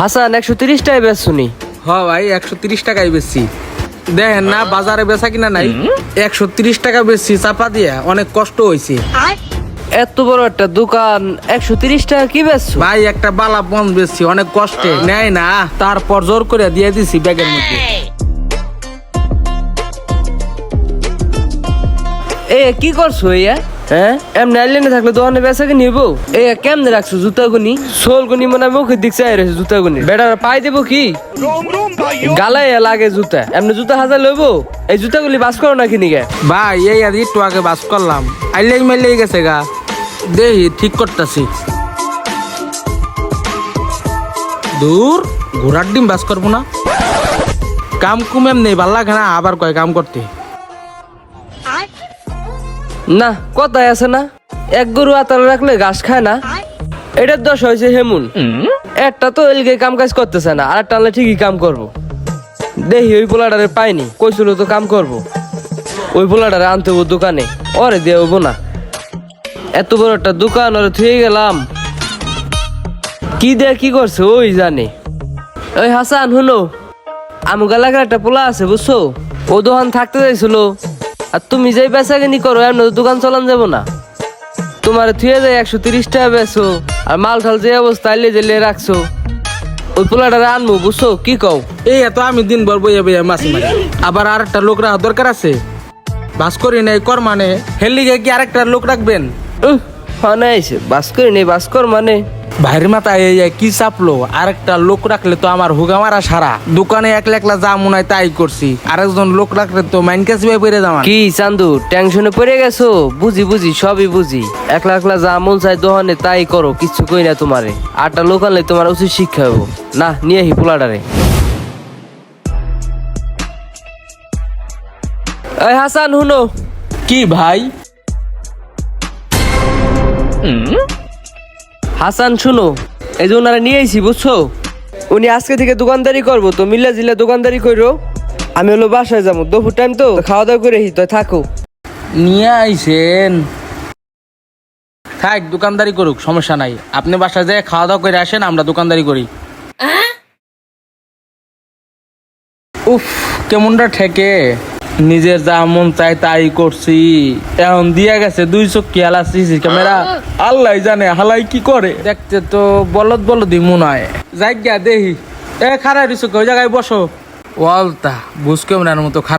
হাসান 130 টাকায় বেচ শুনি। হ ভাই 130 টাকায় বেচছি। দেখেন না বাজারে বেচা কিনা নাই, 130 টাকা বেচছি চাপা দিয়া, অনেক কষ্ট হয়েছে এত বড় একটা দোকান 130 টাকা কি বেচছো? ভাই। একটা বালা বন বেচছি অনেক কষ্টে, নেয় না, তারপর জোর করে দিয়ে দিছি ব্যাগের মধ্যে। এ কি করছো ইয়া? হ্যাঁ এমনি আইলেনে থাকলে দোকানে বেচা কি নিবো? এ কেমনে রাখছো জুতা গুনি? সোল গুনি মনে মুখের দিক চাই রয়েছে জুতা গুনি। বেটার পাই দেবো কি গালায় লাগে জুতা? এমনি জুতা হাজার লইবো? এই জুতা গুলি বাস করো নাকি নিগে? ভাই এই আর একটু আগে বাস করলাম, আইলেই মাইলেই গেছে গা, দেখি ঠিক করতেছি। দূর ঘোড়ার ডিম বাস করবো না, কাম কুম এমনি ভাল লাগে না, আবার কয় কাম করতে। না কথায় আছে না, এক গরু আতাল রাখলে ঘাস খায় না। এটার দোষ হয়েছে হেমুন। একটা তো এলগে কাম কাজ করতেছে না, আর একটা আনলে ঠিকই কাম করবো। দেখি ওই পোলাটারে পাইনি, কইছিল তো কাম করব। ওই পোলাটারে আনতে হবো দোকানে, ওরে দিয়ে হবো না। এত বড় একটা দোকান ওরে থুয়ে গেলাম, কি দেয়া কি করছে ওই জানে। ওই হাসান হুনো, আমুক এলাকার একটা পোলা আছে বুঝছো, ও দোকান থাকতে চাইছিল। আর তুমি যাই বেচা কিনি করো, এমন দোকান চলান যাবো না। তোমার থুয়ে যায় 130 টাকা বেছো, আর মাল ঠাল যে অবস্থা আইলে জেলে রাখছো। ওই পোলাটারে আনবো বুঝছো, কি কও? এই এত আমি দিন ভর বইয়া বইয়া মাছ মারি, আবার আর একটা লোক রাখা দরকার আছে। বাস করি নাই কর মানে হেলিগে কি আরেকটা লোক রাখবেন? হনাইছে বাস করি নেই, বাস কর মানে ভাইয়ের মাথায় এই কি চাপলো, আরেকটা লোক রাখলে তো আমার হুগা মারা সারা। দোকানে একলা একলা যা মনে হয় তাই করছি, আরেকজন লোক রাখলে তো মাইন কাছে পেরে যাওয়া। কি চান্দু টেনশনে পড়ে গেছো? বুঝি বুঝি সবই বুঝি, একলা একলা যা মন চাই দোকানে তাই করো, কিচ্ছু কই না তোমারে। আটটা লোক আনলে তোমার উচিত শিক্ষা হবো না। নিয়ে হি পোলাটারে। এই হাসান হুনো। কি ভাই? হাসান শুনো, এই যে ওনারা নিয়ে আইছি বুঝছো, উনি আজকে থেকে দোকানদারি করবো, তো মিল্লা জিল্লা দোকানদারি করো। আমি হলো বাসায় যাবো, দুপুর টাইম তো খাওয়া দাওয়া করে হি তো থাকো। নিয়ে আইছেন, থাক দোকানদারি করুক, সমস্যা নাই। আপনি বাসায় যায় খাওয়া দাওয়া করে আসেন, আমরা দোকানদারি করি। উফ কেমনটা ঠেকে, নিজের যা মন চাই তাই করছি। এখন দিয়া গেছে 2 চক্কি আলা সিসি ক্যামেরা, আল্লাহ জানে হালাই কি করে। দেখতে তো বলদ বলদই মনে হয়। যাই গিয়া দেখি। এ খারাপ দিছো, ওই জায়গায় বসো। ওয়ালতা বুঝ কেমন মতো